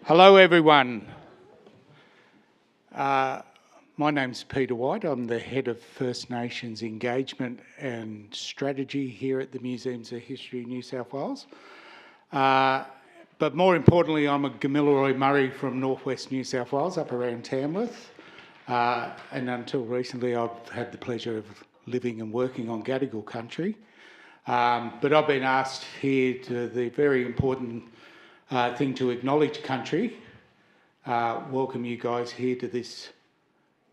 Hello everyone. My name's Peter White. I'm the Head of First Nations Engagement and Strategy here at the Museums of History New South Wales. But more importantly, I'm a Gamilaroi Murray from northwest New South Wales, up around Tamworth. And until recently, I've had the pleasure of living and working on Gadigal country. But I've been asked here to the very important thing to acknowledge country. Welcome you guys here to this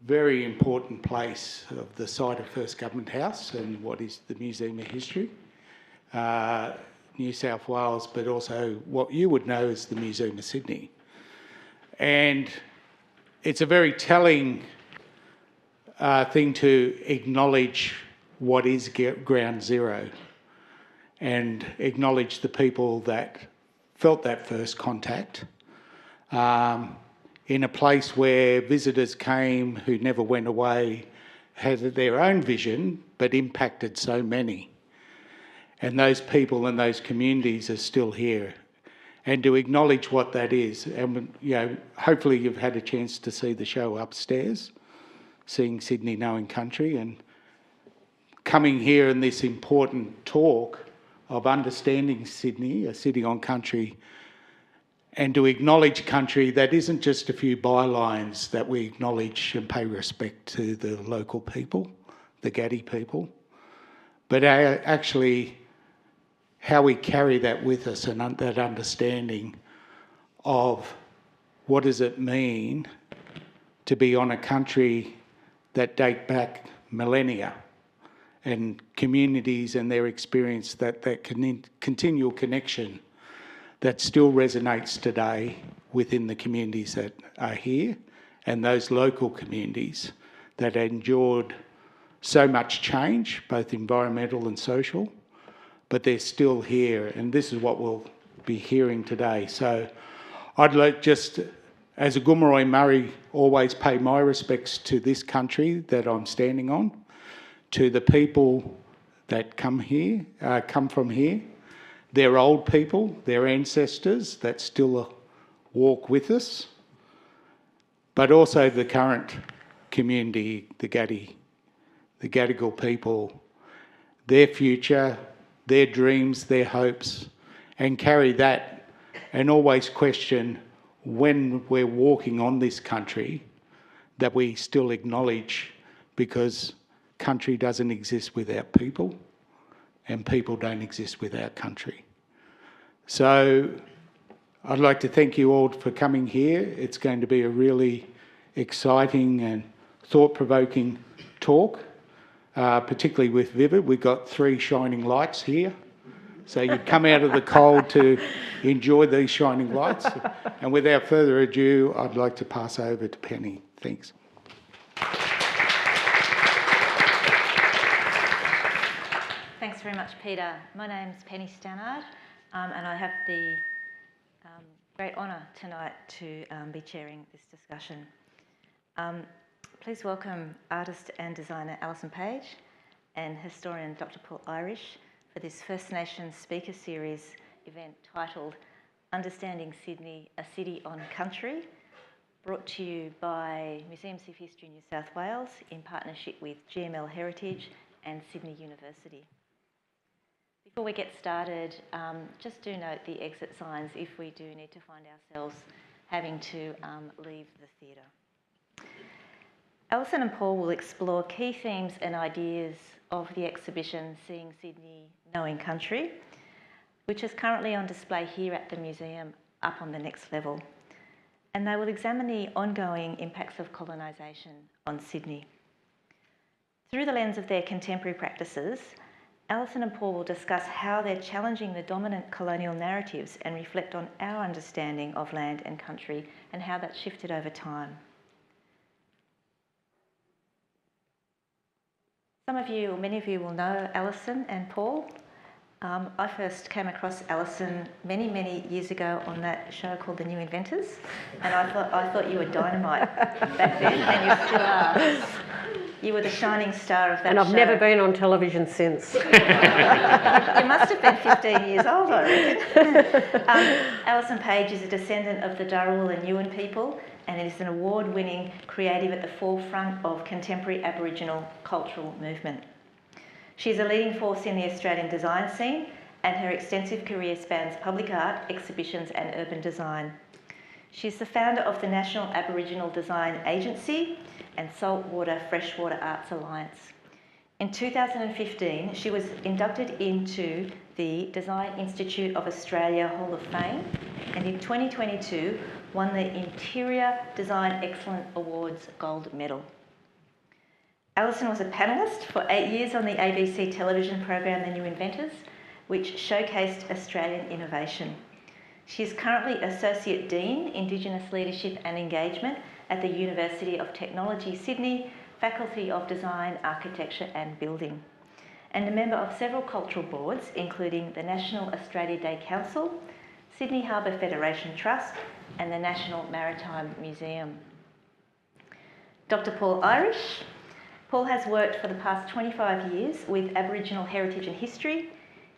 very important place of the site of First Government House and what is the Museum of History, New South Wales, but also what you would know as the Museum of Sydney. And it's a very telling thing to acknowledge what is ground zero and acknowledge the people that felt that first contact in a place where visitors came who never went away, had their own vision, but impacted so many. And those people and those communities are still here. And to acknowledge what that is, and hopefully you've had a chance to see the show upstairs, seeing Sydney Knowing Country, and coming here in this important talk of understanding Sydney, a city on country, and to acknowledge country that isn't just a few bylines, that we acknowledge and pay respect to the local people, the Gadi people, but actually how we carry that with us and that understanding of what does it mean to be on a country that date back millennia, and communities and their experience, that continual connection that still resonates today within the communities that are here and those local communities that endured so much change, both environmental and social, but they're still here, and this is what we'll be hearing today. So I'd like, just as a Gomeroi Murray, always pay my respects to this country that I'm standing on, to the people that come from here, their old people, their ancestors that still walk with us, but also the current community, the Gadigal people, their future, their dreams, their hopes, and carry that and always question when we're walking on this country that we still acknowledge, because country doesn't exist without people, and people don't exist without country. So I'd like to thank you all for coming here. It's going to be a really exciting and thought-provoking talk, particularly with Vivid. We've got 3 shining lights here. So you come out of the cold to enjoy these shining lights. And without further ado, I'd like to pass over to Penny. Thanks. Thanks very much, Peter. My name's Penny Stannard, and I have the great honour tonight to be chairing this discussion. Please welcome artist and designer Alison Page and historian Dr. Paul Irish for this First Nations Speaker Series event titled Understanding Sydney, a City on Country, brought to you by Museums of History New South Wales in partnership with GML Heritage and Sydney University. Before we get started, just do note the exit signs if we do need to find ourselves having to leave the theatre. Alison and Paul will explore key themes and ideas of the exhibition Seeing Sydney, Knowing Country, which is currently on display here at the museum up on the next level. And they will examine the ongoing impacts of colonisation on Sydney. Through the lens of their contemporary practices, Alison and Paul will discuss how they're challenging the dominant colonial narratives and reflect on our understanding of land and country and how that's shifted over time. Some of you, or many of you, will know Alison and Paul. I first came across Alison many, many years ago on that show called The New Inventors, and I thought you were dynamite back then, and you still are. You were the shining star of that show. And I've never been on television since. You must have been 15 years old, I reckon. Alison Page is a descendant of the Dharawal and Yuin people and is an award-winning creative at the forefront of contemporary Aboriginal cultural movement. She is a leading force in the Australian design scene, and her extensive career spans public art, exhibitions and urban design. She is the founder of the National Aboriginal Design Agency and Saltwater Freshwater Arts Alliance. In 2015, she was inducted into the Design Institute of Australia Hall of Fame, and in 2022 won the Interior Design Excellence Awards Gold Medal. Alison was a panellist for 8 years on the ABC television program The New Inventors, which showcased Australian innovation. She is currently Associate Dean, Indigenous Leadership and Engagement at the University of Technology, Sydney, Faculty of Design, Architecture and Building, and a member of several cultural boards, including the National Australia Day Council, Sydney Harbour Federation Trust and the National Maritime Museum. Dr. Paul Irish. Paul has worked for the past 25 years with Aboriginal heritage and history.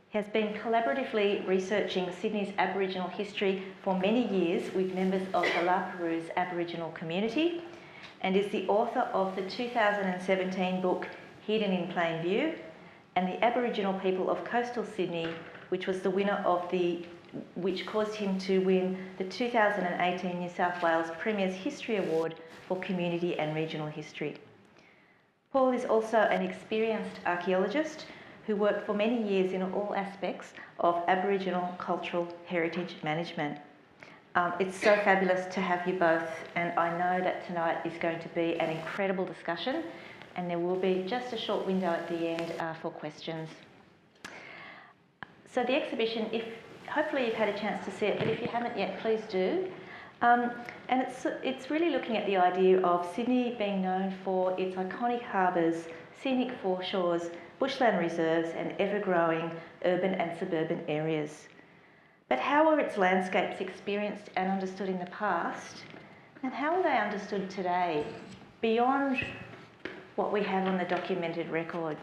He has been collaboratively researching Sydney's Aboriginal history for many years with members of the La Perouse Aboriginal community, and is the author of the 2017 book Hidden in Plain View and the Aboriginal People of Coastal Sydney, which was the winner of which caused him to win the 2018 New South Wales Premier's History Award for Community and Regional History. Paul is also an experienced archaeologist who worked for many years in all aspects of Aboriginal cultural heritage management. It's so fabulous to have you both, and I know that tonight is going to be an incredible discussion, and there will be just a short window at the end for questions. So the exhibition, hopefully you've had a chance to see it, but if you haven't yet, please do. And it's really looking at the idea of Sydney being known for its iconic harbours, scenic foreshores, bushland reserves and ever-growing urban and suburban areas. But how were its landscapes experienced and understood in the past, and how are they understood today, beyond what we have on the documented record?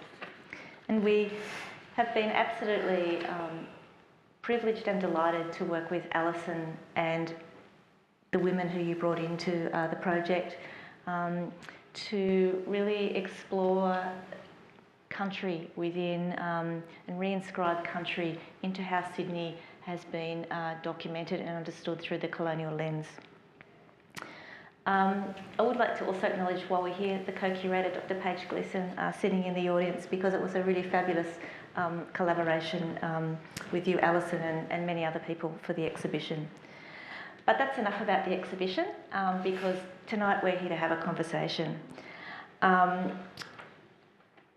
And we have been absolutely privileged and delighted to work with Alison and the women who you brought into the project to really explore country within and reinscribe country into how Sydney has been documented and understood through the colonial lens. I would like to also acknowledge, while we're here, the co-curator, Dr. Paige Gleeson, sitting in the audience, because it was a really fabulous collaboration with you, Alison, and many other people for the exhibition. But that's enough about the exhibition, because tonight we're here to have a conversation.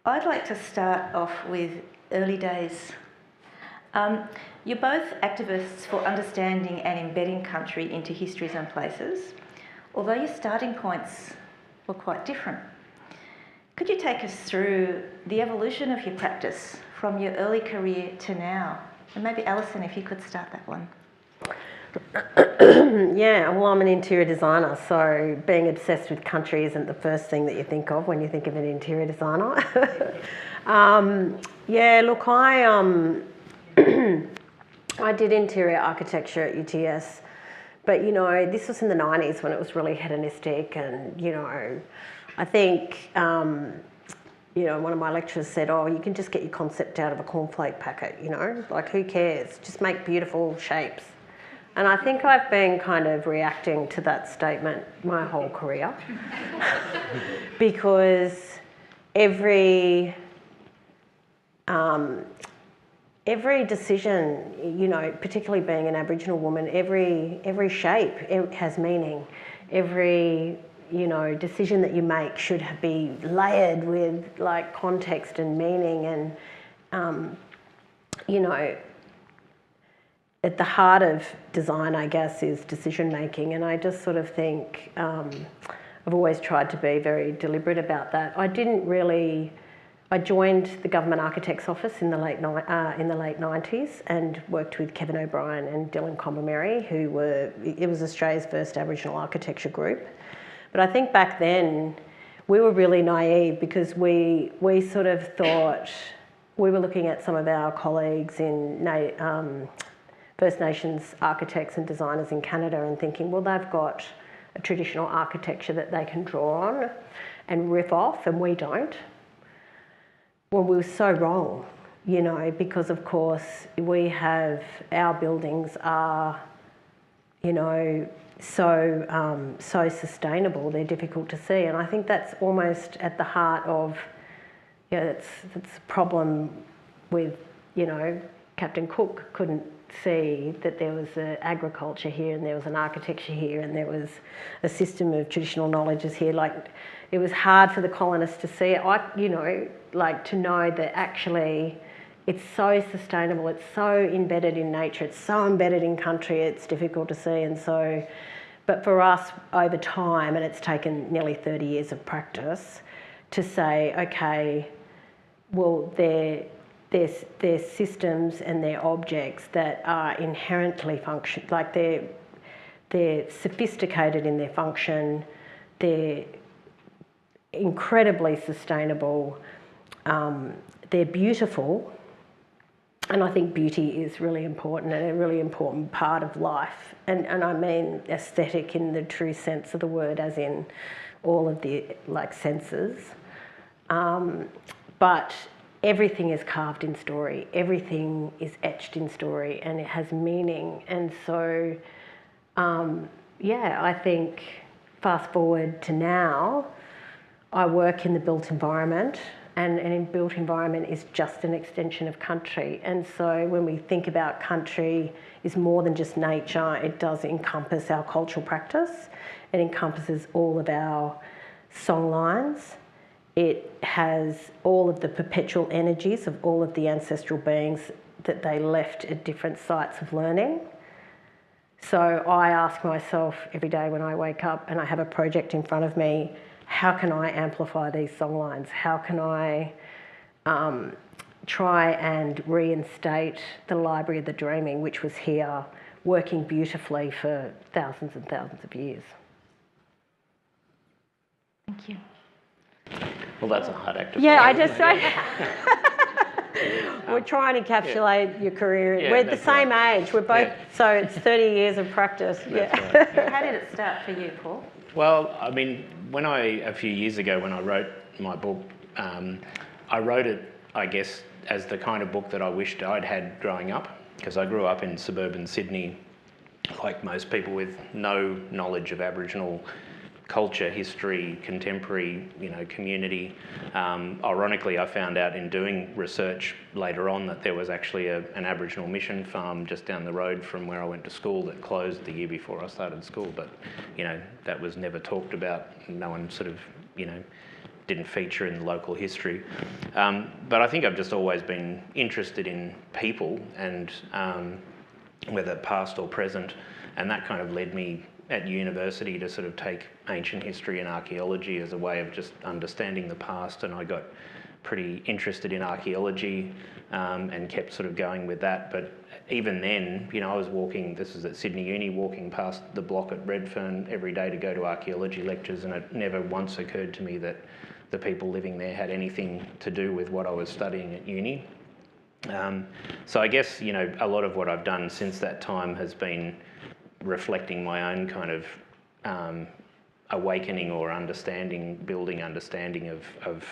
I'd like to start off with early days. You're both activists for understanding and embedding country into histories and places, although your starting points were quite different. Could you take us through the evolution of your practice from your early career to now? And maybe Alison, if you could start that one. Yeah, well, I'm an interior designer, so being obsessed with country isn't the first thing that you think of when you think of an interior designer. Yeah, look, I did interior architecture at UTS, but, you know, this was in the 90s when it was really hedonistic, and, you know, I think, you know, one of my lecturers said, oh, you can just get your concept out of a cornflake packet, you know, like, who cares? Just make beautiful shapes. And I think I've been kind of reacting to that statement my whole career because every decision, you know, particularly being an Aboriginal woman, every shape has meaning. Every, you know, decision that you make should be layered with like context and meaning, and you know, at the heart of design, I guess, is decision making, and I just sort of think I've always tried to be very deliberate about that. I joined the Government Architects Office in the late 90s and worked with Kevin O'Brien and Dylan Combermary, it was Australia's first Aboriginal architecture group. But I think back then we were really naive because we sort of thought, we were looking at some of our colleagues in First Nations architects and designers in Canada and thinking, well, they've got a traditional architecture that they can draw on and riff off, and we don't. Well, we were so wrong, you know, because of course we have, our buildings are, you know, so sustainable, they're difficult to see. And I think that's almost at the heart of, you know, that's a problem with, you know, Captain Cook couldn't see that there was an agriculture here and there was an architecture here and there was a system of traditional knowledges here. Like, it was hard for the colonists to see it. You know, like, to know that actually it's so sustainable, it's so embedded in nature, it's so embedded in country, it's difficult to see. And so, but for us over time, and it's taken nearly 30 years of practice, to say, okay, well, they're systems and they're objects that are inherently like they're sophisticated in their function, they're incredibly sustainable, they're beautiful, and I think beauty is really important and a really important part of life. And I mean aesthetic in the true sense of the word, as in all of the like senses. But everything is carved in story, everything is etched in story, and it has meaning. And so, yeah, I think fast forward to now, I work in the built environment, and in built environment is just an extension of country. And so when we think about country is more than just nature, it does encompass our cultural practice, it encompasses all of our songlines. It has all of the perpetual energies of all of the ancestral beings that they left at different sites of learning. So I ask myself every day when I wake up and I have a project in front of me, how can I amplify these songlines? How can I try and reinstate the Library of the Dreaming, which was here working beautifully for thousands and thousands of years? Thank you. Well, that's a hard act to Yeah, follow, I just isn't it? we're trying to encapsulate your career. Yeah, We're the that's same right. age. We're both, Yeah. so it's 30 years of practice. That's Yeah. right. How did it start for you, Paul? Well, I mean, a few years ago when I wrote my book, I wrote it, I guess, as the kind of book that I wished I'd had growing up, because I grew up in suburban Sydney, like most people, with no knowledge of Aboriginal culture, history, contemporary, community. Ironically, I found out in doing research later on that there was actually an Aboriginal mission farm just down the road from where I went to school that closed the year before I started school, but that was never talked about. No one sort of didn't feature in the local history. But I think I've just always been interested in people, and whether past or present, and that kind of led me at university to sort of take ancient history and archaeology as a way of just understanding the past, and I got pretty interested in archaeology and kept sort of going with that. But even then, I was walking, this is at Sydney Uni, walking past the block at Redfern every day to go to archaeology lectures, and it never once occurred to me that the people living there had anything to do with what I was studying at uni. So I guess, a lot of what I've done since that time has been reflecting my own kind of awakening or building understanding of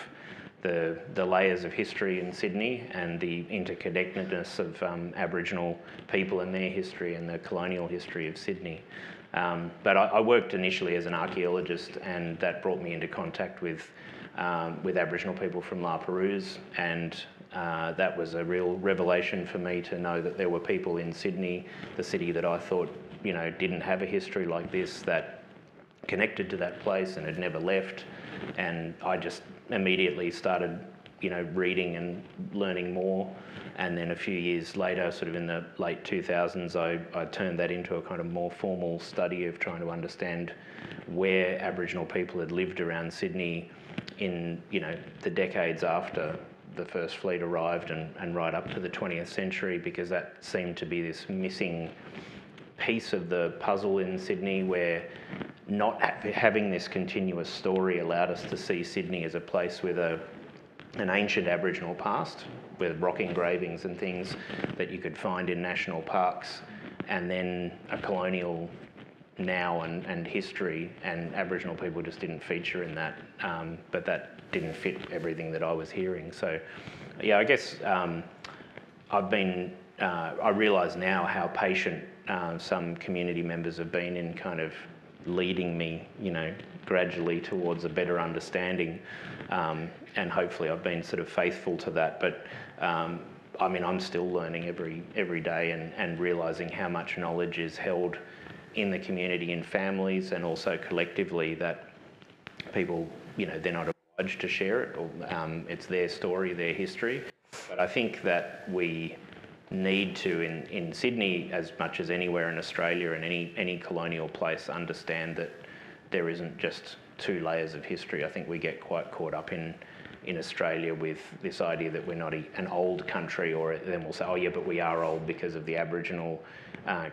the layers of history in Sydney and the interconnectedness of Aboriginal people and their history and the colonial history of Sydney. But I worked initially as an archaeologist, and that brought me into contact with Aboriginal people from La Perouse, and that was a real revelation for me to know that there were people in Sydney, the city that I thought didn't have a history like this, that connected to that place and had never left. And I just immediately started, reading and learning more. And then a few years later, sort of in the late 2000s, I turned that into a kind of more formal study of trying to understand where Aboriginal people had lived around Sydney in, the decades after the first fleet arrived and right up to the 20th century, because that seemed to be this missing piece of the puzzle in Sydney, where not having this continuous story allowed us to see Sydney as a place with an ancient Aboriginal past, with rock engravings and things that you could find in national parks, and then a colonial now and history, and Aboriginal people just didn't feature in that, but that didn't fit everything that I was hearing. So yeah, I guess I realise now how patient some community members have been in kind of leading me, gradually towards a better understanding, and hopefully I've been sort of faithful to that. But I'm still learning every day and realising how much knowledge is held in the community, in families, and also collectively, that people, they're not obliged to share it, or it's their story, their history. But I think that we need to, in Sydney as much as anywhere in Australia and any colonial place, understand that there isn't just two layers of history. I think we get quite caught up in Australia with this idea that we're not an old country, or then we'll say, oh yeah, but we are old because of the Aboriginal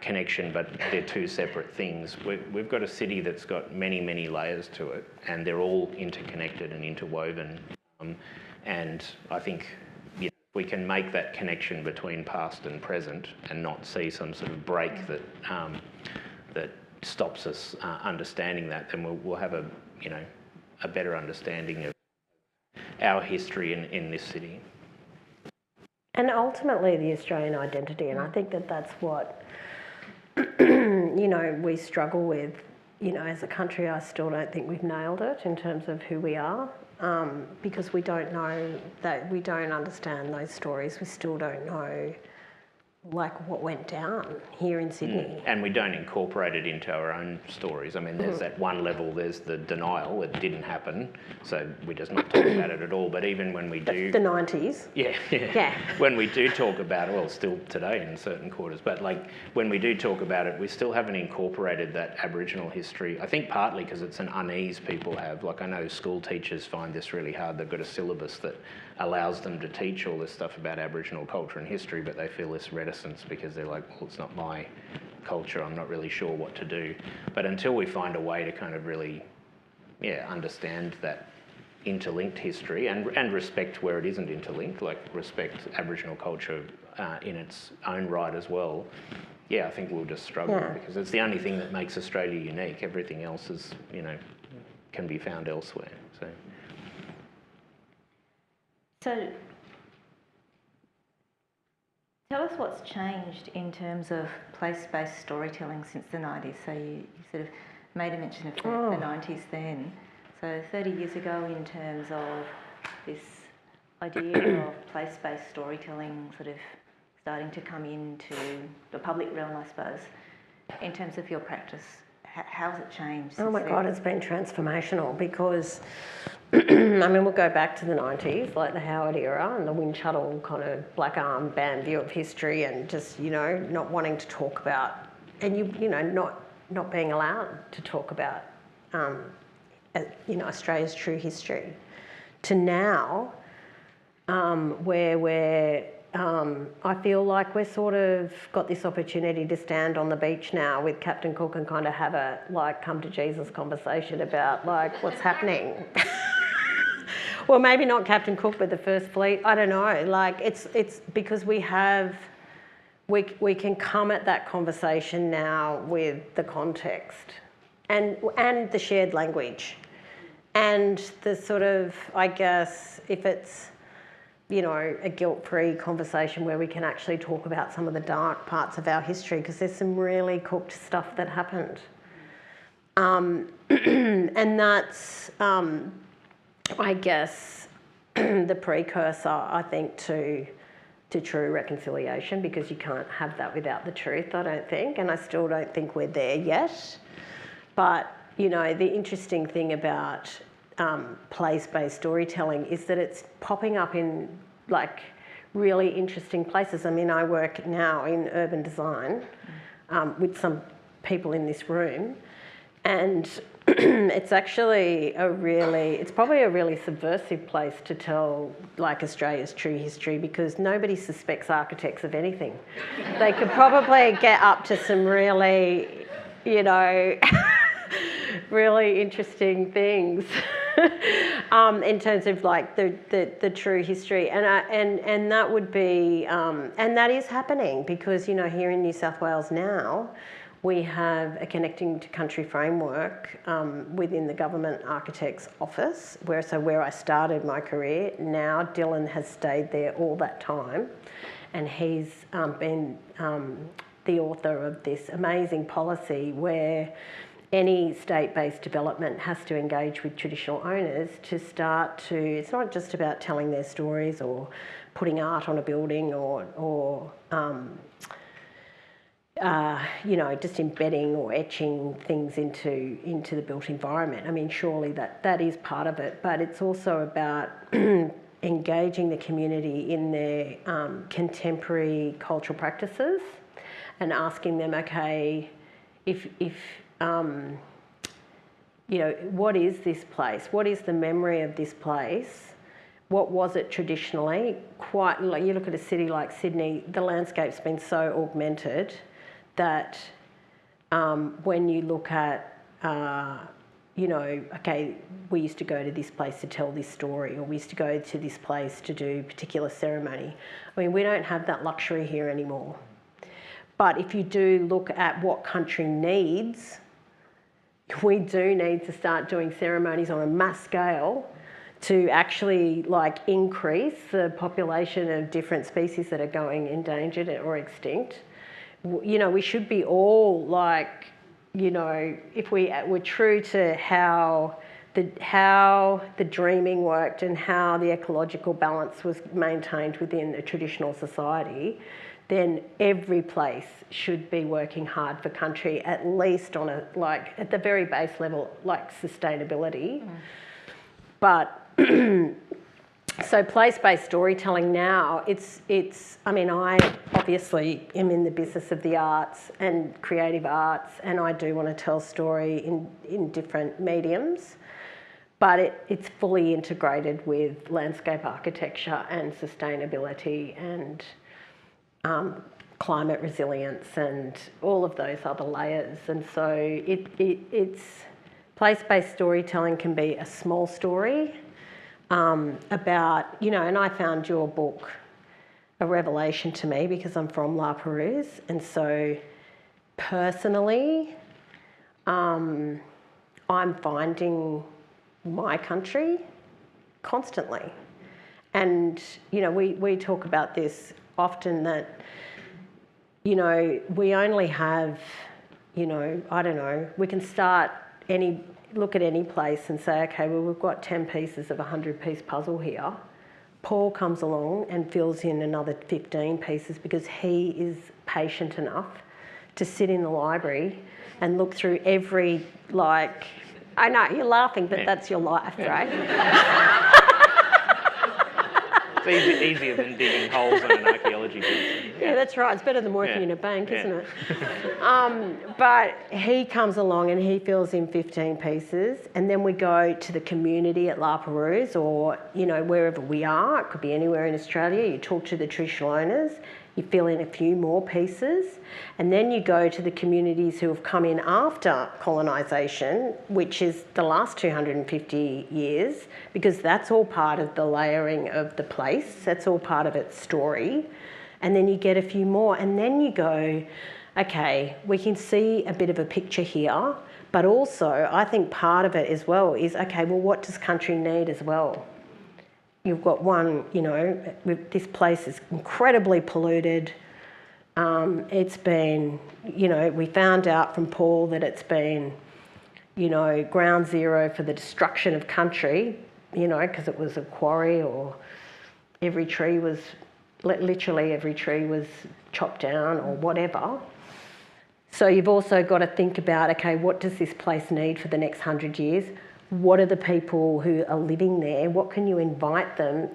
connection, but they're two separate things. We've got a city that's got many, many layers to it, and they're all interconnected and interwoven. And I think we can make that connection between past and present and not see some sort of break that stops us understanding that, then we'll have a better understanding of our history in this city. And ultimately the Australian identity, and I think that's what we struggle with. As a country, I still don't think we've nailed it in terms of who we are, because we don't know that, we don't understand those stories. We still don't know what went down here in Sydney. And we don't incorporate it into our own stories. I mean, there's that one level, there's the denial, it didn't happen, so we just not talk about it at all. But even when we do... The 90s. Yeah. When we do talk about it, well, still today in certain quarters, but when we do talk about it, we still haven't incorporated that Aboriginal history. I think partly because it's an unease people have. I know school teachers find this really hard. They've got a syllabus that allows them to teach all this stuff about Aboriginal culture and history, but they feel this reticence because they're like, well, it's not my culture, I'm not really sure what to do. But until we find a way to kind of really, understand that interlinked history and respect where it isn't interlinked, respect Aboriginal culture in its own right as well, I think we'll just struggle, because it's the only thing that makes Australia unique. Everything else is, can be found elsewhere. So tell us what's changed in terms of place-based storytelling since the 90s. So you sort of made a mention of the 90s then. So 30 years ago, in terms of this idea of place-based storytelling sort of starting to come into the public realm, I suppose, in terms of your practice, how's it changed? Oh my God, it's been transformational, because we'll go back to the 90s, like the Howard era and the wind shuttle kind of black arm band view of history, and just, not wanting to talk about, and not being allowed to talk about, Australia's true history, to now, where we're, I feel like we're sort of got this opportunity to stand on the beach now with Captain Cook and kind of have a come to Jesus conversation about what's happening. Well, maybe not Captain Cook, but the First Fleet. I don't know. It's because we can come at that conversation now with the context and the shared language, and the sort of, I guess, if it's a guilt-free conversation where we can actually talk about some of the dark parts of our history, because there's some really cooked stuff that happened, and that's. I guess the precursor, I think, to true reconciliation, because you can't have that without the truth, I don't think, and I still don't think we're there yet. But, the interesting thing about place-based storytelling is that it's popping up in, really interesting places. I work now in urban design with some people in this room, and it's actually it's probably a really subversive place to tell Australia's true history, because nobody suspects architects of anything. They could probably get up to some really, really interesting things in terms of like the true history, and that would be and that is happening because here in New South Wales now we have a connecting to country framework within the Government Architect's Office, where I started my career. Now Dylan has stayed there all that time, and he's been the author of this amazing policy where any state-based development has to engage with traditional owners to start to, it's not just about telling their stories or putting art on a building or just embedding or etching things into the built environment. I mean, surely that is part of it, but it's also about engaging the community in their contemporary cultural practices and asking them, okay, what is this place? What is the memory of this place? What was it traditionally? Quite like you look at a city like Sydney, the landscape's been so augmented that when you look at, okay, we used to go to this place to tell this story, or we used to go to this place to do a particular ceremony. I mean, we don't have that luxury here anymore. But if you do look at what country needs, we do need to start doing ceremonies on a mass scale to actually increase the population of different species that are going endangered or extinct. We should be all if we were true to how the dreaming worked and how the ecological balance was maintained within a traditional society, then every place should be working hard for country, at least on at the very base level, sustainability. But so place-based storytelling now, I obviously am in the business of the arts and creative arts, and I do want to tell story in different mediums, but it's fully integrated with landscape architecture and sustainability and climate resilience and all of those other layers. And so it's place-based storytelling can be a small story about, and I found your book a revelation to me because I'm from La Perouse, and so personally I'm finding my country constantly. And we talk about this often, that we only have I don't know, we can look at any place and say, okay, well, we've got 10 pieces of a 100-piece puzzle here. Paul comes along and fills in another 15 pieces because he is patient enough to sit in the library and look through every, I know, you're laughing, but that's your life, right? It's easier than digging holes in an archaeology piece. Yeah, that's right. It's better than working in a bank, isn't it? But he comes along and he fills in 15 pieces, and then we go to the community at La Perouse or, wherever we are. It could be anywhere in Australia. You talk to the traditional owners, you fill in a few more pieces, and then you go to the communities who have come in after colonisation, which is the last 250 years, because that's all part of the layering of the place. That's all part of its story. And then you get a few more, and then you go, okay, we can see a bit of a picture here, but also I think part of it as well is, okay, well, what does country need as well? You've got one, this place is incredibly polluted. It's been, we found out from Paul that it's been, ground zero for the destruction of country, because it was a quarry, or literally every tree was chopped down or whatever. So you've also got to think about, okay, what does this place need for the next 100 years? What are the people who are living there? What can you invite them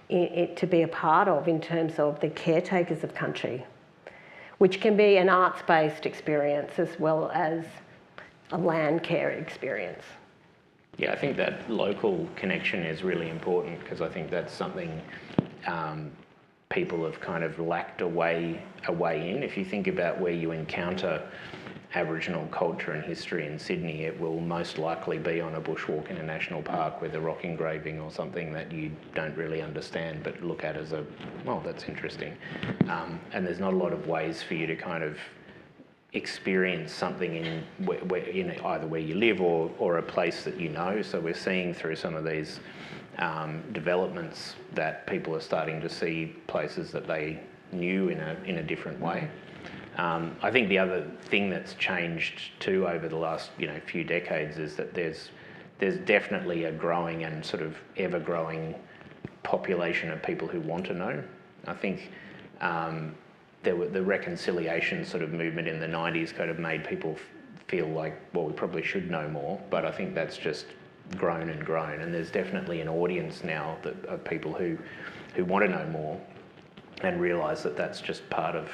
to be a part of in terms of the caretakers of country, which can be an arts-based experience as well as a land care experience. Yeah, I think that local connection is really important, because I think that's something people have kind of lacked a way in. If you think about where you encounter Aboriginal culture and history in Sydney, it will most likely be on a bushwalk in a national park with a rock engraving or something that you don't really understand but look at as a, well, that's interesting. And there's not a lot of ways for you to kind of experience something in either where you live or a place that you know. So we're seeing through some of these developments that people are starting to see places that they knew in a different way. I think the other thing that's changed too over the last few decades is that there's definitely a growing and sort of ever-growing population of people who want to know. I think the reconciliation sort of movement in the 90s kind of made people feel like, well, we probably should know more, but I think that's just grown and grown, and there's definitely an audience now of people who want to know more and realise that that's just part of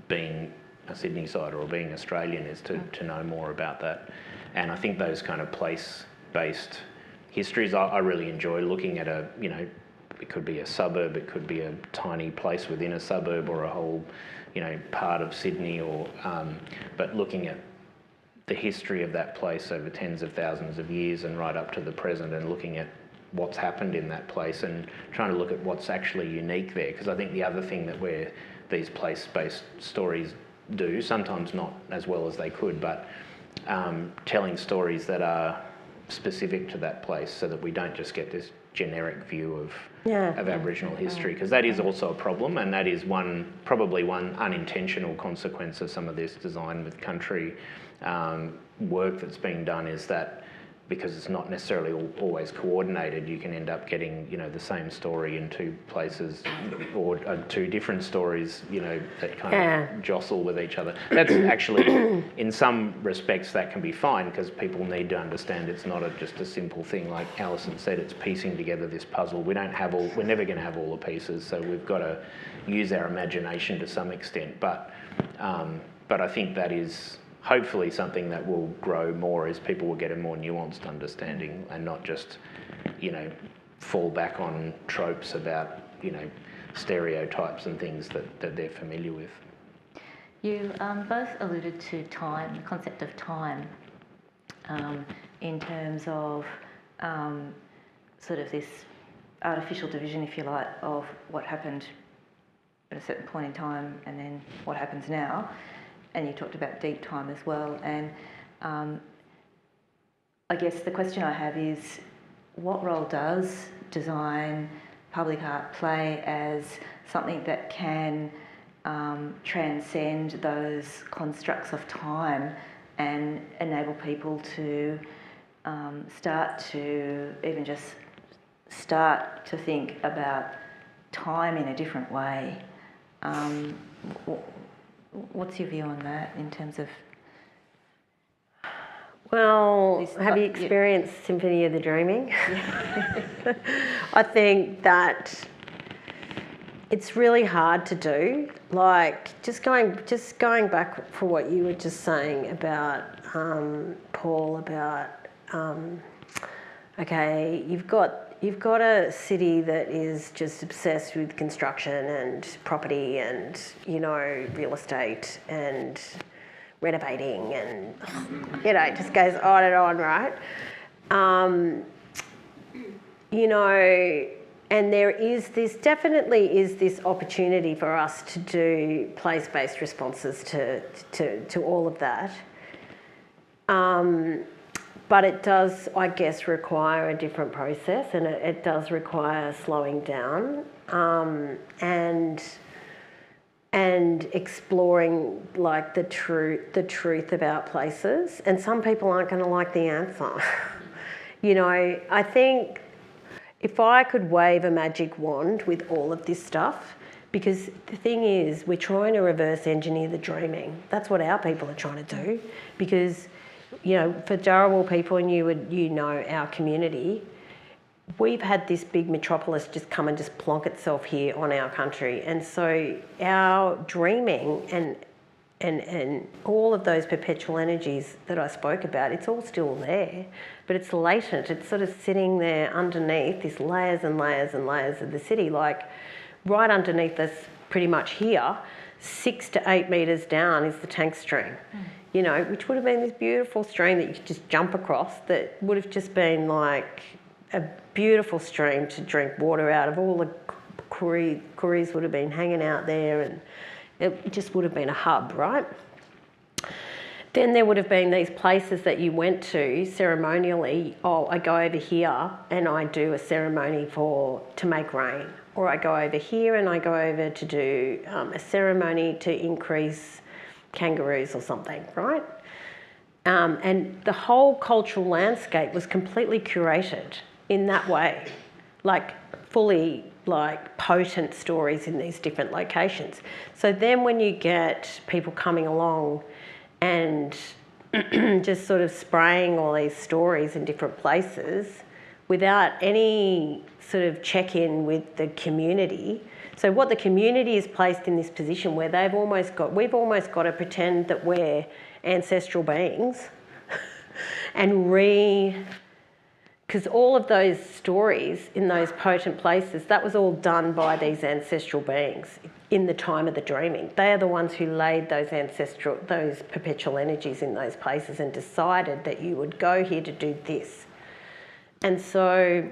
being a Sydneysider or being Australian, is to know more about that. And I think those kind of place-based histories, I really enjoy looking at it could be a suburb, it could be a tiny place within a suburb or a whole, part of Sydney, but looking at the history of that place over tens of thousands of years and right up to the present, and looking at what's happened in that place and trying to look at what's actually unique there. Because I think the other thing that these place-based stories do, sometimes not as well as they could, but telling stories that are specific to that place so that we don't just get this generic view of Aboriginal history, because that is also a problem, and that is probably one unintentional consequence of some of this design with country work that's being done, is that because it's not necessarily always coordinated, you can end up getting the same story in two places or two different stories that kind of jostle with each other. That's actually, in some respects, that can be fine, because people need to understand it's not just a simple thing. Like Alison said, it's piecing together this puzzle. We're never going to have all the pieces, so we've got to use our imagination to some extent. But I think that is hopefully something that will grow more as people will get a more nuanced understanding and not just, fall back on tropes about, stereotypes and things that they're familiar with. You both alluded to time, the concept of time, in terms of sort of this artificial division, if you like, of what happened at a certain point in time and then what happens now. And you talked about deep time as well. And I guess the question I have is, what role does design, public art play as something that can transcend those constructs of time and enable people to start to think about time in a different way? What's your view on that in terms of? Well, have you experienced Symphony of the Dreaming? I think that it's really hard to do. Like just going back for what you were just saying about Paul, about okay, you've got a city that is just obsessed with construction and property and, real estate and renovating and, it just goes on and on, right? And there definitely is this opportunity for us to do place-based responses to all of that. But it does, I guess, require a different process, and it does require slowing down and exploring like the truth about places. And some people aren't going to like the answer. I think if I could wave a magic wand with all of this stuff, because the thing is, we're trying to reverse engineer the dreaming. That's what our people are trying to do, because for Dharawal people, and our community, we've had this big metropolis just come and just plonk itself here on our country. And so our dreaming and all of those perpetual energies that I spoke about, it's all still there, but it's latent. It's sort of sitting there underneath these layers and layers and layers of the city. Like right underneath us, pretty much here, 6 to 8 metres down is the tank stream. you know, which would have been this beautiful stream that you could just jump across, that would have just been like a beautiful stream to drink water out of. All the Koreas would have been hanging out there, and it just would have been a hub, right? Then there would have been these places that you went to ceremonially. Oh, I go over here and I do a ceremony to make rain. Or I go over here and I go over to do a ceremony to increase kangaroos or something, right? And the whole cultural landscape was completely curated in that way, like fully like potent stories in these different locations. So then when you get people coming along and just sort of spraying all these stories in different places without any sort of check-in with the community. So what the community is placed in this position where we've almost got to pretend that we're ancestral beings and because all of those stories in those potent places, that was all done by these ancestral beings in the time of the dreaming. They are the ones who laid those perpetual energies in those places and decided that you would go here to do this. And so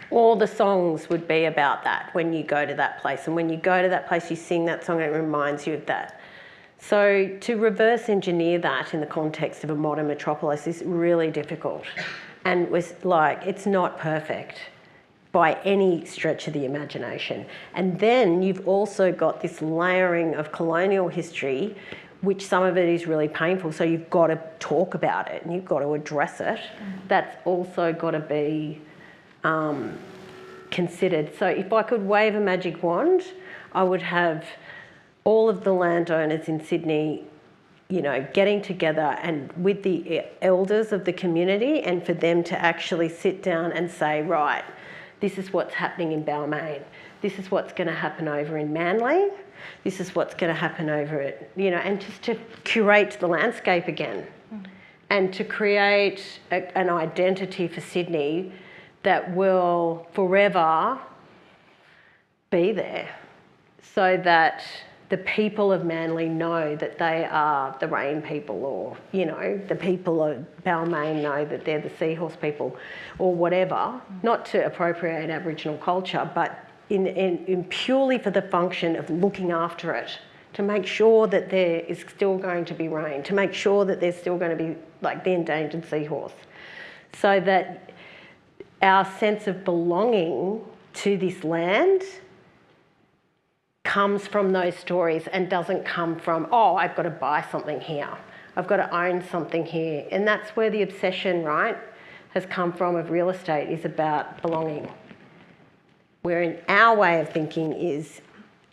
all the songs would be about that when you go to that place. And when you go to that place, you sing that song and it reminds you of that. So to reverse engineer that in the context of a modern metropolis is really difficult. And was like, it's not perfect by any stretch of the imagination. And then you've also got this layering of colonial history, which some of it is really painful. So you've got to talk about it and you've got to address it. That's also got to be considered. So if I could wave a magic wand, I would have all of the landowners in Sydney, you know, getting together and with the elders of the community, and for them to actually sit down and say, right, this is what's happening in Balmain. This is what's going to happen over in Manly. This is what's going to happen over at, you know, and just to curate the landscape again and to create an identity for Sydney that will forever be there, so that the people of Manly know that they are the rain people, or, you know, the people of Balmain know that they're the seahorse people, or whatever, not to appropriate Aboriginal culture, but in purely for the function of looking after it, to make sure that there is still going to be rain, to make sure that there's still going to be like the endangered seahorse, so that our sense of belonging to this land comes from those stories and doesn't come from, oh, I've got to buy something here, I've got to own something here. And that's where the obsession, right, has come from of real estate, is about belonging. Where in our way of thinking is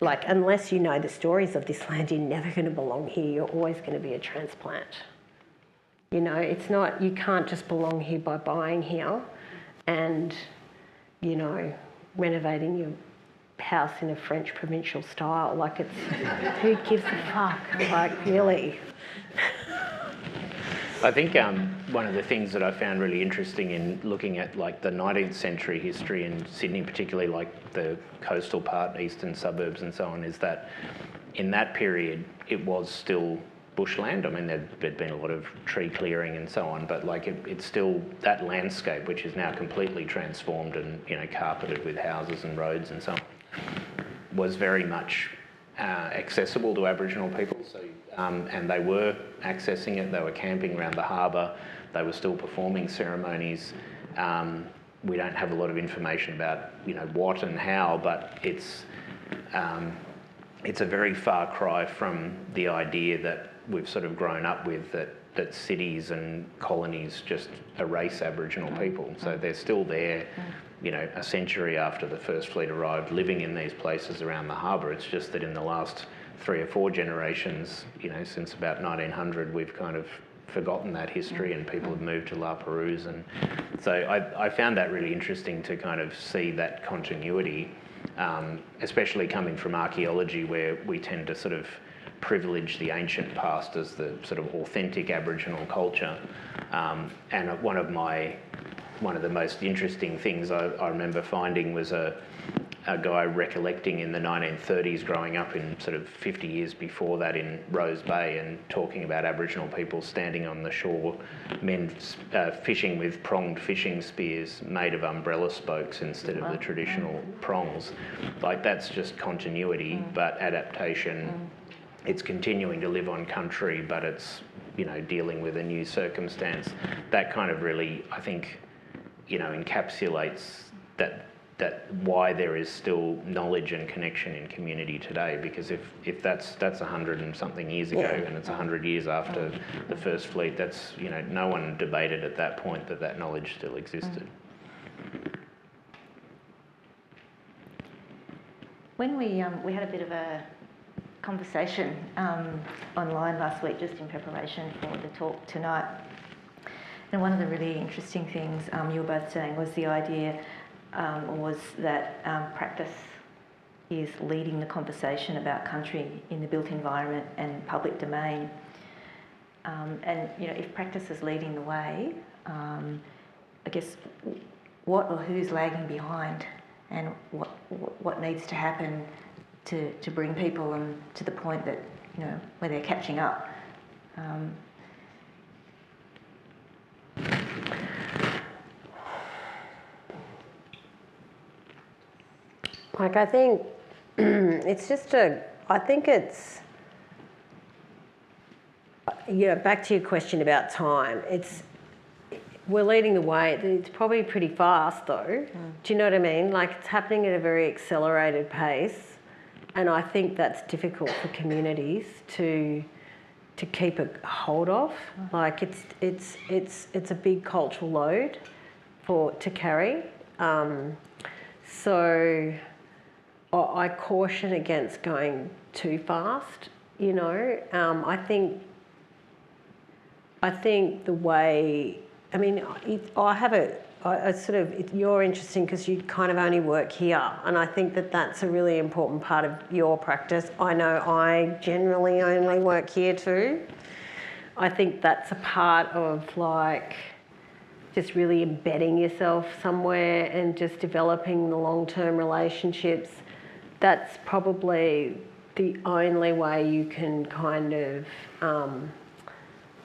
like, unless you know the stories of this land, you're never going to belong here, you're always going to be a transplant. You know, it's not, you can't just belong here by buying here and, you know, renovating your house in a French provincial style. Like, it's, who gives a fuck? Like, really? I think one of the things that I found really interesting in looking at like the 19th century history in Sydney, particularly like the coastal part, eastern suburbs and so on, is that in that period it was still bushland. I mean, there'd been a lot of tree clearing and so on, but like it's still that landscape, which is now completely transformed and, you know, carpeted with houses and roads and so on, was very much accessible to Aboriginal people. So, and they were accessing it. They were camping around the harbour. They were still performing ceremonies. We don't have a lot of information about, you know, what and how, but it's a very far cry from the idea that we've sort of grown up with, that cities and colonies just erase Aboriginal people. So they're still there, you know, a century after the first fleet arrived, living in these places around the harbour. It's just that in the last 3 or 4 generations, you know, since about 1900, we've kind of forgotten that history and people have moved to La Perouse. And so I found that really interesting to kind of see that continuity, especially coming from archaeology, where we tend to sort of privilege the ancient past as the sort of authentic Aboriginal culture. And one of the most interesting things I remember finding was a guy recollecting in the 1930s growing up in sort of 50 years before that in Rose Bay and talking about Aboriginal people standing on the shore, men fishing with pronged fishing spears made of umbrella spokes instead of the traditional prongs. Like, that's just continuity, but adaptation. It's continuing to live on country, but it's, you know, dealing with a new circumstance. That kind of really, I think, you know, encapsulates that why there is still knowledge and connection in community today. Because if that's 100 and something years ago, and it's 100 years after the first fleet, that's, you know, no one debated at that point that knowledge still existed. When we had a bit of a conversation online last week, just in preparation for the talk tonight, and one of the really interesting things you were both saying was the idea was that practice is leading the conversation about country in the built environment and public domain. And, you know, if practice is leading the way, I guess what or who's lagging behind, and what needs to happen to bring people to the point that, you know, where they're catching up. Like, I think it's just I think it's, you know, back to your question about time, we're leading the way. It's probably pretty fast though. Do you know what I mean? Like, it's happening at a very accelerated pace, and I think that's difficult for communities to keep a hold of. Like, it's a big cultural load to carry. So I caution against going too fast. You know, I think the way, I mean, you're interesting because you kind of only work here, and I think that's a really important part of your practice. I know I generally only work here too. I think that's a part of, like, just really embedding yourself somewhere and just developing the long-term relationships. That's probably the only way you can kind of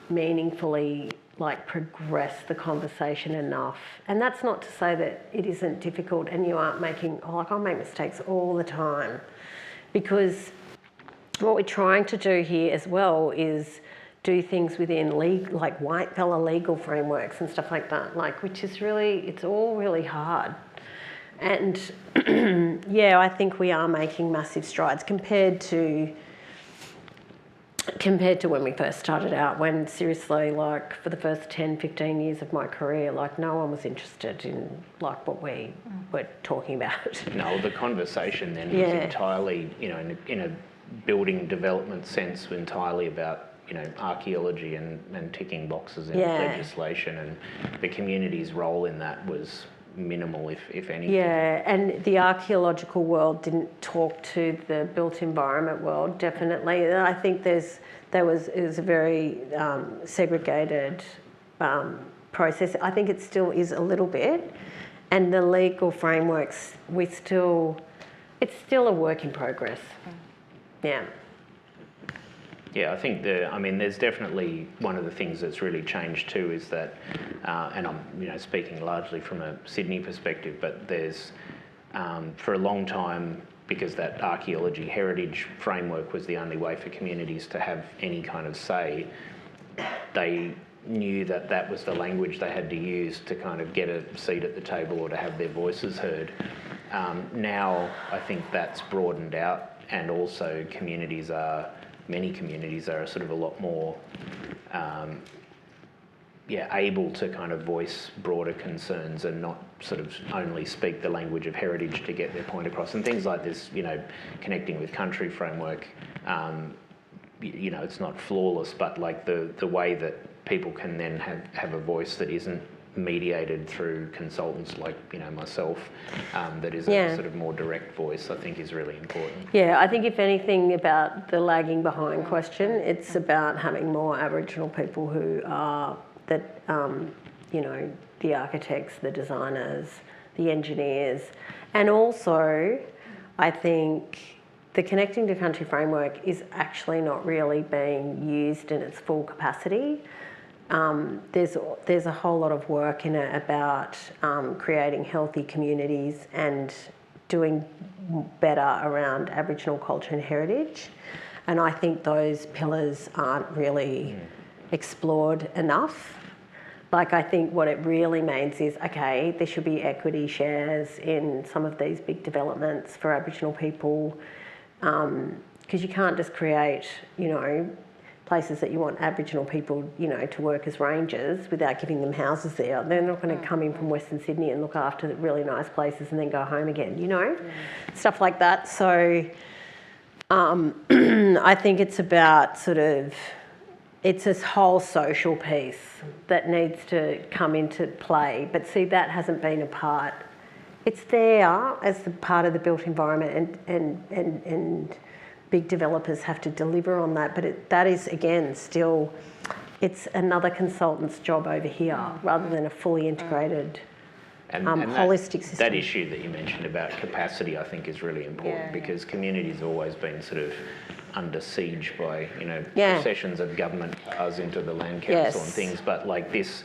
meaningfully, like, progress the conversation enough. And that's not to say that it isn't difficult and you aren't making, like, I make mistakes all the time, because what we're trying to do here as well is do things within like white fella legal frameworks and stuff like that, like, which is really, it's all really hard. And yeah, I think we are making massive strides compared to when we first started out, when seriously, like, for the first 10, 15 years of my career, like, no one was interested in, like, what we were talking about. No, the conversation then was entirely, you know, in a building development sense, entirely about, you know, archaeology and ticking boxes in legislation, and the community's role in that was minimal, if anything. Yeah, and the archaeological world didn't talk to the built environment world, definitely. And I think it was a very segregated process. I think it still is a little bit, and the legal frameworks, it's still a work in progress. Yeah. Yeah, I think there's definitely one of the things that's really changed too is that, and I'm, you know, speaking largely from a Sydney perspective, but there's, for a long time, because that archaeology heritage framework was the only way for communities to have any kind of say, they knew that was the language they had to use to kind of get a seat at the table or to have their voices heard. Now, I think that's broadened out, and also many communities are sort of a lot more able to kind of voice broader concerns and not sort of only speak the language of heritage to get their point across. And things like this, you know, connecting with country framework, you know, it's not flawless, but like the way that people can then have a voice that isn't mediated through consultants like, you know, myself, that is a sort of more direct voice, I think is really important. Yeah, I think if anything about the lagging behind question, it's about having more Aboriginal people who are you know, the architects, the designers, the engineers, and also I think the Connecting to Country framework is actually not really being used in its full capacity. There's a whole lot of work in it about creating healthy communities and doing better around Aboriginal culture and heritage. And I think those pillars aren't really explored enough. Like, I think what it really means is, okay, there should be equity shares in some of these big developments for Aboriginal people, because you can't just create, you know, places that you want Aboriginal people, you know, to work as rangers without giving them houses there. They're not going to come in from Western Sydney and look after the really nice places and then go home again, you know, stuff like that. So I think it's about sort of, it's this whole social piece that needs to come into play. But see, that hasn't been a part. It's there as the part of the built environment, and big developers have to deliver on that. But that is, again, still, it's another consultant's job over here rather than a fully integrated holistic system. That issue that you mentioned about capacity, I think, is really important because communities have always been sort of under siege by, you know, processions of government cars into the land council and things. But like this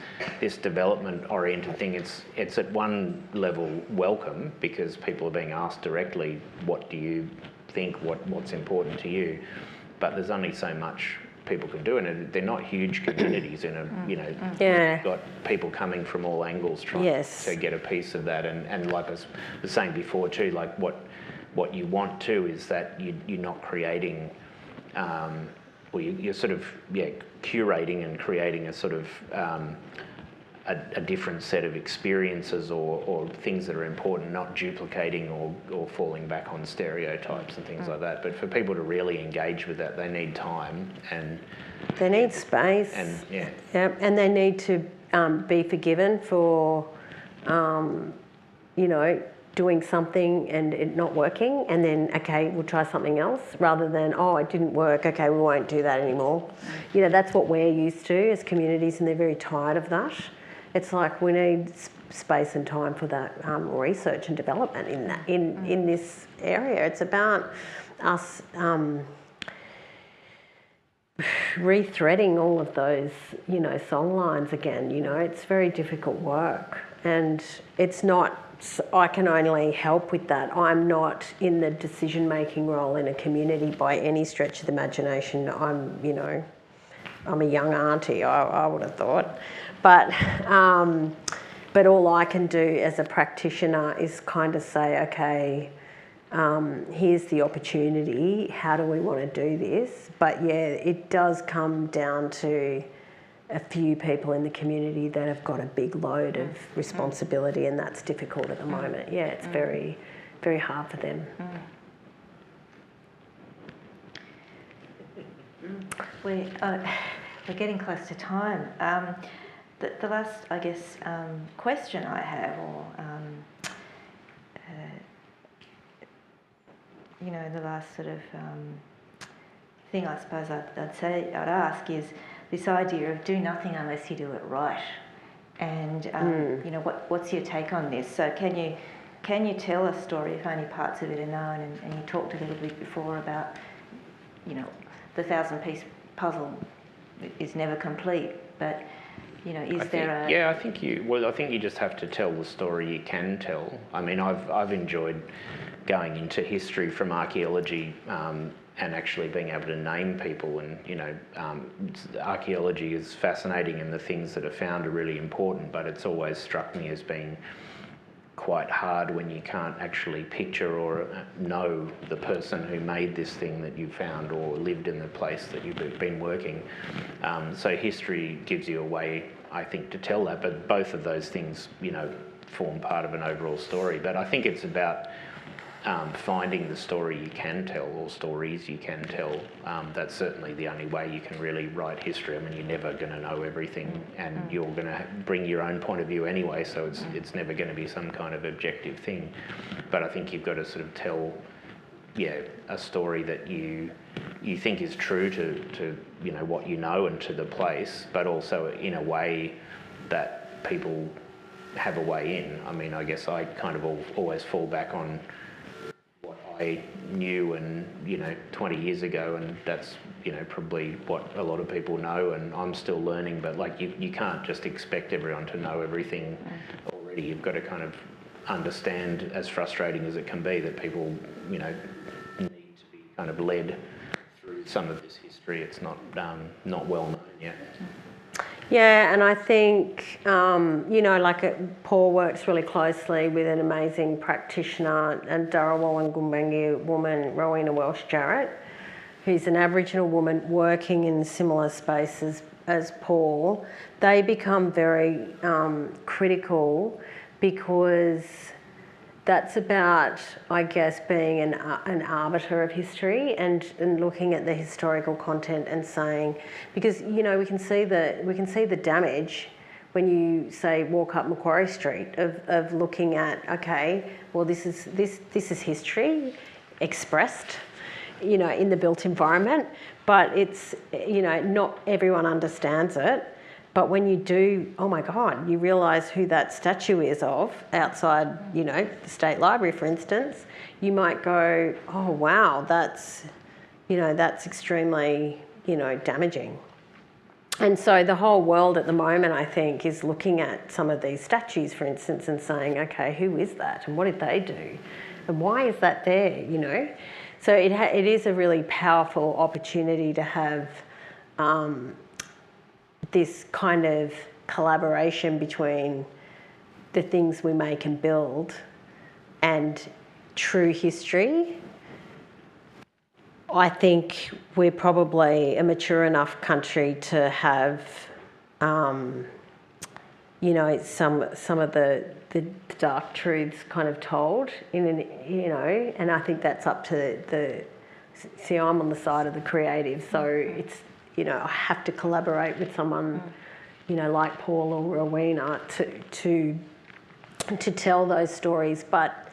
development-oriented thing, it's at one level welcome because people are being asked directly, what do you think, what's important to you? But there's only so much people can do, and they're not huge communities in a, you know, you've got people coming from all angles trying to get a piece of that. And like I was saying before too, like what you want too is that you're not creating, well, you're sort of, curating and creating a sort of a different set of experiences or things that are important, not duplicating or falling back on stereotypes and things like that. But for people to really engage with that, they need time and they need space, and and they need to be forgiven for, you know, doing something and it not working, and then, okay, we'll try something else, rather than, oh, it didn't work, okay, we won't do that anymore. You know, that's what we're used to as communities, and they're very tired of that. It's like we need space and time for that research and development in this area. It's about us rethreading all of those, you know, song lines again. You know, it's very difficult work, and it's not. I can only help with that. I'm not in the decision-making role in a community by any stretch of the imagination. I'm a young auntie, I would have thought. But all I can do as a practitioner is kind of say, okay, here's the opportunity. How do we want to do this? But yeah, it does come down to a few people in the community that have got a big load of responsibility, and that's difficult at the moment. Yeah, it's very, very hard for them. We're getting close to time. The last, I guess, question I have, or you know, the last sort of thing I suppose I'd ask is this idea of do nothing unless you do it right, and you know, what's your take on this? So can you tell a story if only parts of it are known? And you talked a little bit before about, you know, the 1,000-piece puzzle is never complete, but you know, I think you just have to tell the story you can tell. I mean, I've enjoyed going into history from archaeology and actually being able to name people, and you know, archaeology is fascinating and the things that are found are really important, but it's always struck me as being quite hard when you can't actually picture or know the person who made this thing that you found or lived in the place that you've been working. So history gives you a way, I think, to tell that, but both of those things, you know, form part of an overall story. But I think it's about finding the story you can tell, or stories you can tell. That's certainly the only way you can really write history. I mean, you're never going to know everything, and you're going to bring your own point of view anyway, so it's never going to be some kind of objective thing. But I think you've got to sort of tell, a story that you think is true to you know, what you know and to the place, but also in a way that people have a way in. I mean, I guess I kind of always fall back on what I knew and, 20 years ago, and that's, probably what a lot of people know, and I'm still learning, but like you can't just expect everyone to know everything already. You've got to kind of understand, as frustrating as it can be, that people, need to be kind of led through some of this history. It's not well known yet. Yeah, and I think, Paul works really closely with an amazing practitioner, a Darawal Gumbaynggirr woman, Rowena Welsh-Jarrett, who's an Aboriginal woman working in similar spaces as Paul. They become very critical because that's about, I guess, being an arbiter of history and looking at the historical content and saying, because we can see the damage when you say walk up Macquarie Street of looking at, okay, well this is history expressed, in the built environment, but it's not everyone understands it. But when you do, oh my God, you realise who that statue is of outside, the State Library, for instance, you might go, oh wow, that's extremely, damaging. And so the whole world at the moment, I think, is looking at some of these statues, for instance, and saying, okay, who is that and what did they do? And why is that there, So it is a really powerful opportunity to have this kind of collaboration between the things we make and build and true history. I think we're probably a mature enough country to have, some of the dark truths kind of told and I think that's up to see, I'm on the side of the creative, so it's, I have to collaborate with someone, like Paul or Rowena to tell those stories, but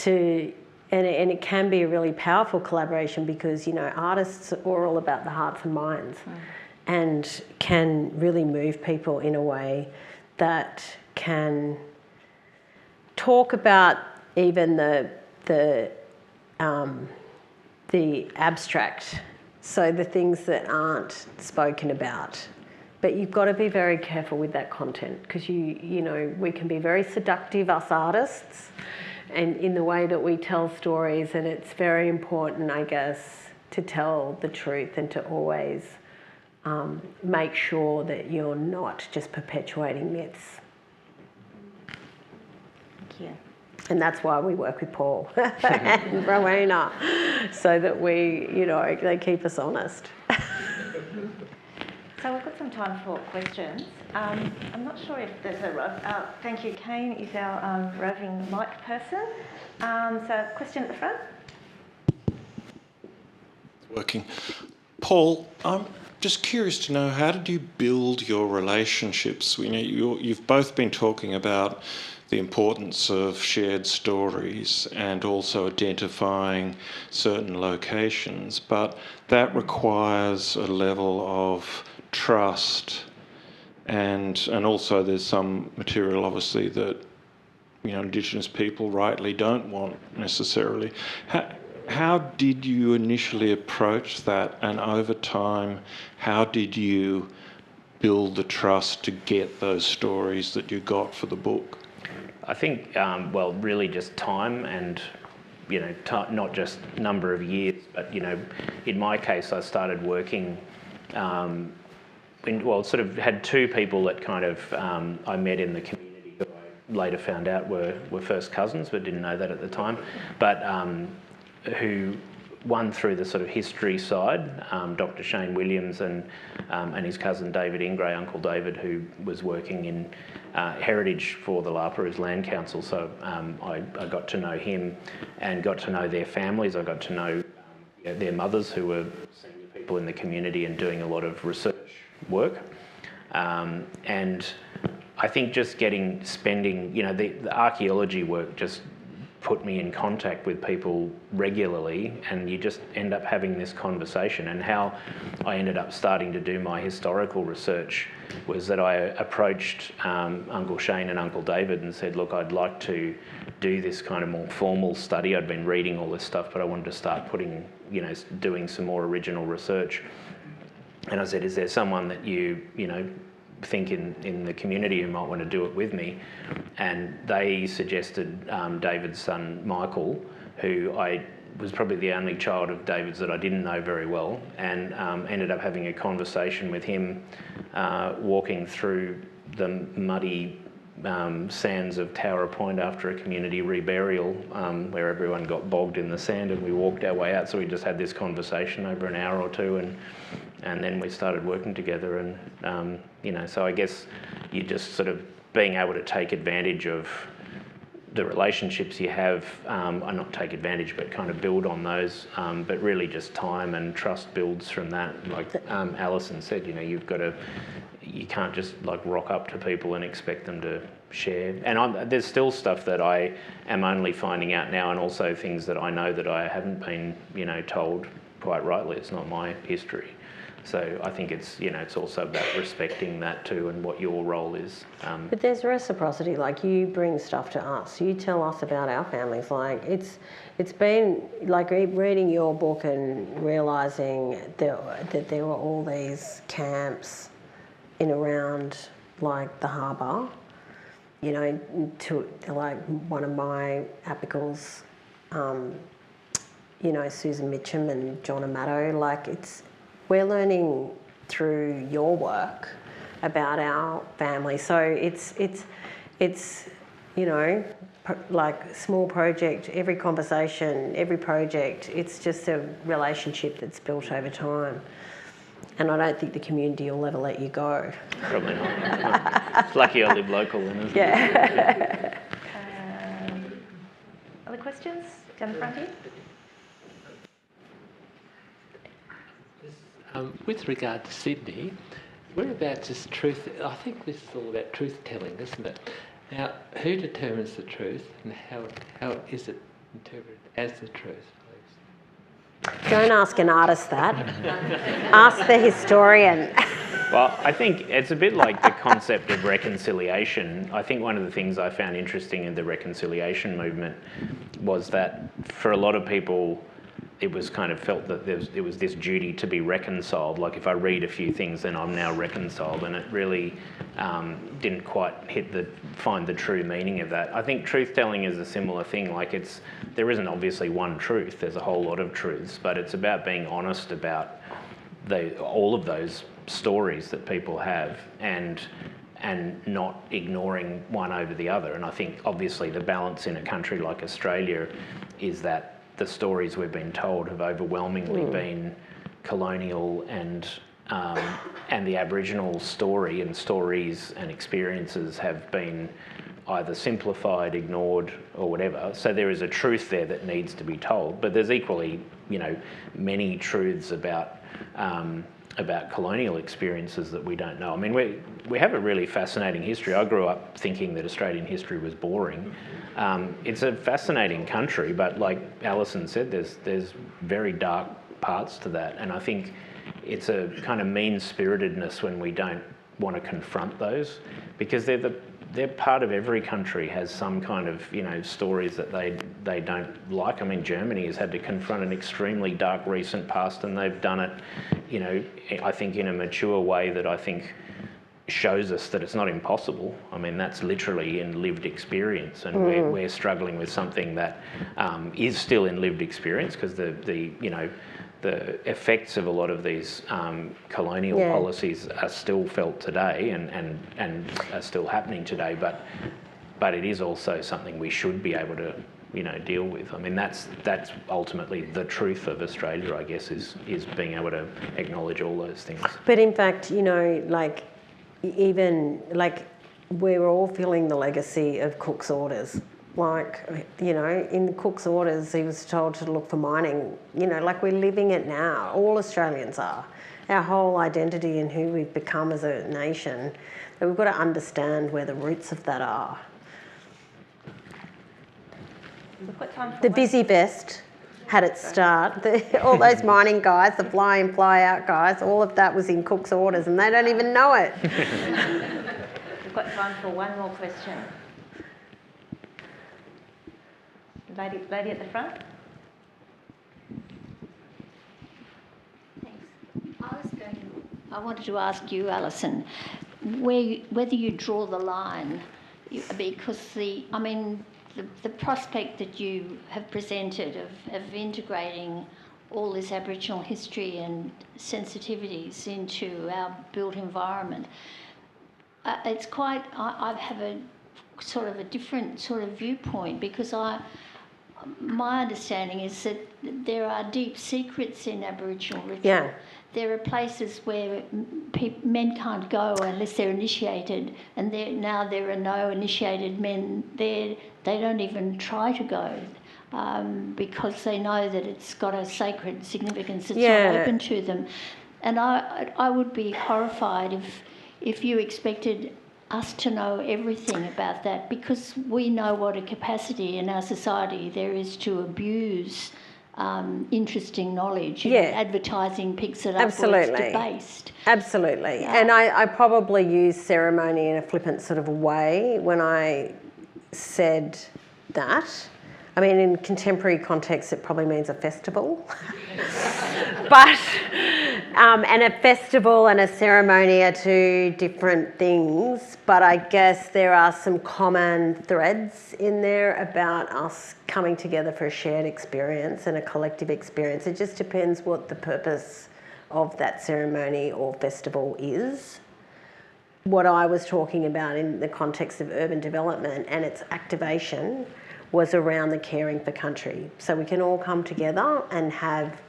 and it can be a really powerful collaboration because, artists are all about the hearts and minds and can really move people in a way that can talk about even the abstract. So the things that aren't spoken about. But you've got to be very careful with that content because we can be very seductive, us artists, and in the way that we tell stories, and it's very important, I guess, to tell the truth and to always make sure that you're not just perpetuating myths. Thank you. And that's why we work with Paul and Rowena, so that they keep us honest. So we've got some time for questions. I'm not sure if there's thank you, Kane is our roving mic person. So question at the front. It's working. Paul, I'm just curious to know, how did you build your relationships? You've both been talking about the importance of shared stories and also identifying certain locations, but that requires a level of trust and also there's some material obviously that Indigenous people rightly don't want necessarily. How did you initially approach that, and over time how did you build the trust to get those stories that you got for the book? I think, really just time and, not just number of years, but, in my case, I started working, sort of had two people that kind of I met in the community who I later found out were first cousins, but didn't know that at the time, but who, one through the sort of history side, Dr. Shane Williams and his cousin David Ingray, Uncle David, who was working in heritage for the Laperouse Land Council. So I got to know him and got to know their families. I got to know their mothers, who were senior people in the community and doing a lot of research work. And I think just spending, the archaeology work just put me in contact with people regularly, and you just end up having this conversation. And how I ended up starting to do my historical research was that I approached Uncle Shane and Uncle David and said, look, I'd like to do this kind of more formal study. I'd been reading all this stuff, but I wanted to start putting, doing some more original research. And I said, is there someone that you think in the community who might want to do it with me? And they suggested David's son Michael, who I was probably the only child of David's that I didn't know very well, and ended up having a conversation with him, walking through the muddy sands of Tower Point after a community reburial, where everyone got bogged in the sand, and we walked our way out. So we just had this conversation over an hour or two, and then we started working together. And so I guess you just sort of being able to take advantage of the relationships you have, or not take advantage, but kind of build on those. But really, just time and trust builds from that. Like Alison said, you can't just like rock up to people and expect them to share. And there's still stuff that I am only finding out now, and also things that I know that I haven't been, told quite rightly. It's not my history. So I think it's also about respecting that too, and what your role is. But there's reciprocity. Like, you bring stuff to us, you tell us about our families. Like, it's been like reading your book and realising that there were all these camps in around like the harbour. To like one of my apicals, Susan Mitchum and John Amato. Like, we're learning through your work about our family. So it's like small project, every conversation, every project, it's just a relationship that's built over time. And I don't think the community will ever let you go. Probably not. It's lucky I live local, isn't it? Yeah. Other questions? Down the front here? With regard to Sydney, whereabouts is truth? I think this is all about truth-telling, isn't it? Now, who determines the truth, and how is it interpreted as the truth, please? Don't ask an artist that. Ask the historian. Well, I think it's a bit like the concept of reconciliation. I think one of the things I found interesting in the reconciliation movement was that for a lot of people, it was kind of felt that it was this duty to be reconciled. Like, if I read a few things, then I'm now reconciled, and it really didn't quite find the true meaning of that. I think truth-telling is a similar thing. Like, there isn't obviously one truth. There's a whole lot of truths, but it's about being honest about all of those stories that people have, and not ignoring one over the other. And I think obviously the balance in a country like Australia is that the stories we've been told have overwhelmingly been colonial, and the Aboriginal story and stories and experiences have been either simplified, ignored, or whatever. So there is a truth there that needs to be told, but there's equally, many truths about colonial experiences that we don't know. I mean, we have a really fascinating history. I grew up thinking that Australian history was boring. It's a fascinating country, but like Alison said, there's very dark parts to that, and I think it's a kind of mean-spiritedness when we don't want to confront those, because they're part of every country has some kind of stories that they don't like. I mean, Germany has had to confront an extremely dark recent past, and they've done it, I think in a mature way that I think shows us that it's not impossible. I mean, that's literally in lived experience, and we're struggling with something that is still in lived experience, because the effects of a lot of these colonial policies are still felt today, and are still happening today, but it is also something we should be able to deal with. I mean, that's ultimately the truth of Australia, I guess, is being able to acknowledge all those things. But in fact, like, even like, we're all feeling the legacy of Cook's orders. Like, in Cook's orders, he was told to look for mining. Like, we're living it now. All Australians are. Our whole identity and who we've become as a nation, that we've got to understand where the roots of that are. We've got time for The one. busy vest had its start. All those mining guys, the fly-in, fly-out guys, all of that was in Cook's orders and they don't even know it. We've got time for one more question. Lady at the front. Thanks. I wanted to ask you, Alison, whether you draw the line, because the prospect that you have presented of integrating all this Aboriginal history and sensitivities into our built environment, it's quite. I have a sort of a different sort of viewpoint, because my understanding is that there are deep secrets in Aboriginal ritual. Yeah. There are places where men can't go unless they're initiated, and now there are no initiated men there. They don't even try to go because they know that it's got a sacred significance. It's not open to them. And I would be horrified if you expected us to know everything about that, because we know what a capacity in our society there is to abuse interesting knowledge. Advertising picks it up. Absolutely. Or it's debased. Absolutely. Yeah. And I probably used ceremony in a flippant sort of a way when I said that. I mean, in contemporary context, it probably means a festival. But, and a festival and a ceremony are two different things. But I guess there are some common threads in there about us coming together for a shared experience and a collective experience. It just depends what the purpose of that ceremony or festival is. What I was talking about in the context of urban development and its activation was around the caring for country. So we can all come together and have,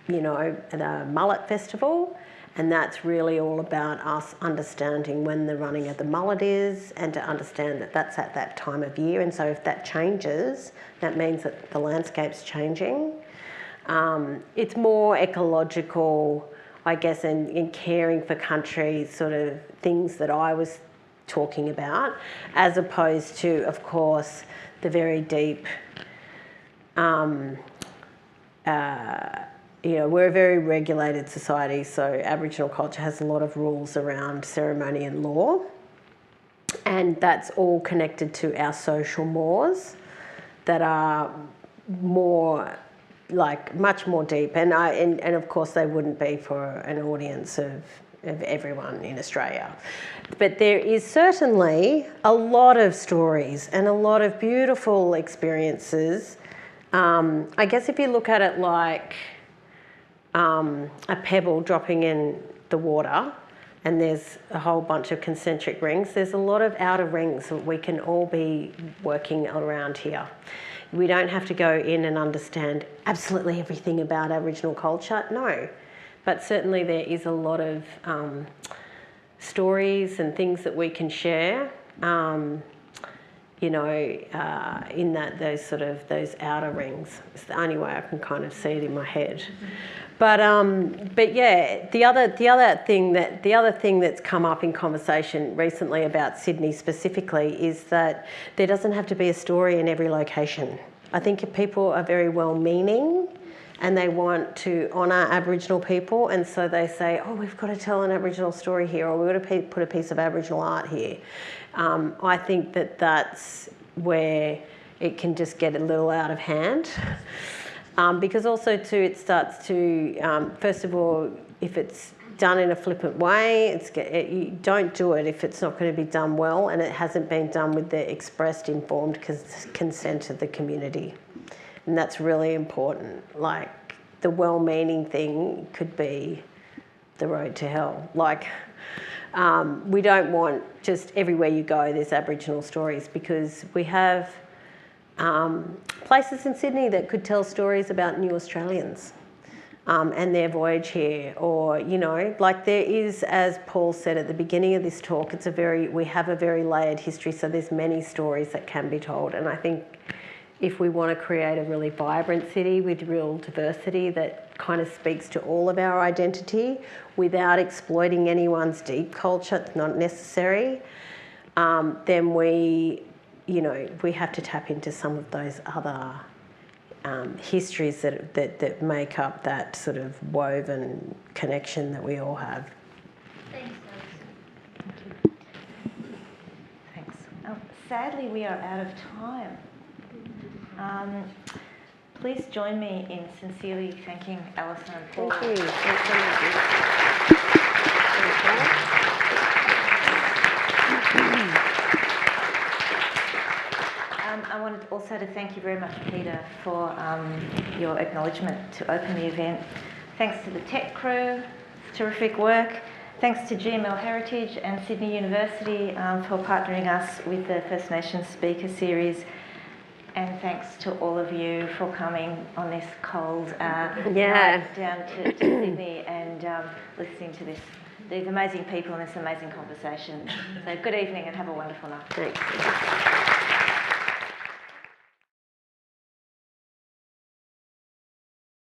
the Mullet Festival, and that's really all about us understanding when the running of the mullet is, and to understand that that's at that time of year. And so if that changes, that means that the landscape's changing. It's more ecological, I guess, in caring for country sort of things that I was talking about, as opposed to, of course, the very deep, we're a very regulated society, so Aboriginal culture has a lot of rules around ceremony and law, and that's all connected to our social mores that are more, much more deep, and of course they wouldn't be for an audience of everyone in Australia. But there is certainly a lot of stories and a lot of beautiful experiences. I guess if you look at it like a pebble dropping in the water, and there's a whole bunch of concentric rings, there's a lot of outer rings that we can all be working around here. We don't have to go in and understand absolutely everything about Aboriginal culture, no. But certainly there is a lot of stories and things that we can share, in those outer rings. It's the only way I can kind of see it in my head. But yeah, the other thing that's come up in conversation recently about Sydney specifically is that there doesn't have to be a story in every location. I think people are very well-meaning, and they want to honour Aboriginal people, and so they say, oh, we've got to tell an Aboriginal story here, or we've got to put a piece of Aboriginal art here. I think that's where it can just get a little out of hand. Because also too, it starts to, first of all, if it's done in a flippant way, you don't do it if it's not going to be done well, and it hasn't been done with the expressed, informed consent of the community. And that's really important. Like, the well-meaning thing could be the road to hell. We don't want just everywhere you go there's Aboriginal stories, because we have places in Sydney that could tell stories about new Australians and their voyage here, or there is, as Paul said at the beginning of this talk, we have a very layered history, so there's many stories that can be told. And I think if we want to create a really vibrant city with real diversity that kind of speaks to all of our identity without exploiting anyone's deep culture, it's not necessary, then we you know, we have to tap into some of those other histories that make up that sort of woven connection that we all have. Thanks, Thanks. Sadly, we are out of time. Please join me in sincerely thanking Alison and Paul. Thank you. Thanks so much. I wanted also to thank you very much, Peter, for your acknowledgement to open the event. Thanks to the tech crew, it's terrific work. Thanks to GML Heritage and Sydney University for partnering us with the First Nations Speaker Series. And thanks to all of you for coming on this cold night down to Sydney and listening to these amazing people and this amazing conversation. So good evening and have a wonderful night. Thanks.